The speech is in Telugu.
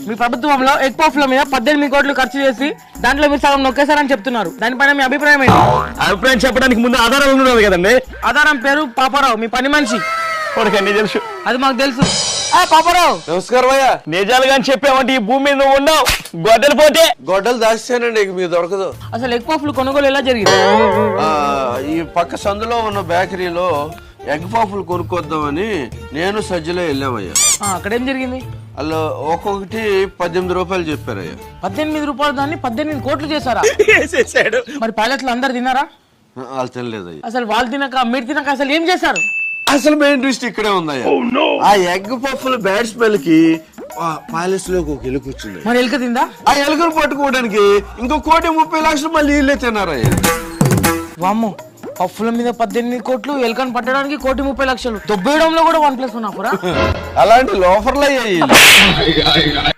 మీ ప్రభుత్వంలో ఎగ్ పఫ్ల మీద 18 కోట్లు ఖర్చు చేసి దాంట్లో మీరు సగం నొక్కేశారని చెప్తున్నారు. దానిపైన మీ అభిప్రాయం ఏంటి? అభిప్రాయం చెప్పడానికి ముందు ఆధారాలు ఉండదు కదండి. ఆధారం పేరు పాపారావు, మీ పని మనిషి. వాడికి తెలుసు, అది మాకు తెలుసు. పాపారావు నమస్కారం అయ్యా. నిజాలు కానీ చెప్పామంటే ఈ భూమి మీద నువ్వు ఉన్నావు, గొడ్డలు పోతే గొడ్డలు దాచానండి, మీకు దొరకదు. అసలు ఎగ్ పఫ్లు కొనుగోలు ఎలా జరిగింది? ఈ పక్క సందులో ఉన్న బేకరీలో ఎగ్ పఫ్లు కొనుక్కొద్దామని నేను సజ్జలో వెళ్ళామయ్యా. అక్కడేం జరిగింది? అలా ఒక్కొక్కటి 18 రూపాయలు చెప్పారయ్యా. 18 రూపాయలు దాన్ని 18 కోట్లు చేశారా? మరి పైలట్లు అందరు తిన్నారా? వాళ్ళు తినలేదయ్యా. అసలు వాళ్ళు తినక మీరు తినక అసలు ఏం చేశారు? అసలు మెయిన్ ట్విస్ట్ ఇక్కడే ఉందయ్యా. ఆ ఎగ్ పఫ్ల బ్యాడ్ స్మెల్ కి ప్యాలెస్ లోకి ఒక ఎలుక వచ్చింది. మరి ఎలుక తిందా? ఆ ఎలుకను పట్టుకోవడానికి ఇంకో 1,30,00,000 మళ్ళీ వీళ్ళే తిన్నారయ్యా. వామ్మో, పఫ్ల మీద 18 కోట్లు, ఎలుకను పట్టడానికి 1,30,00,000. దొబ్బేయడంలో కూడా 1+1 ఆఫరా? అలాంటి లోఫర్లు అయ్యాయి.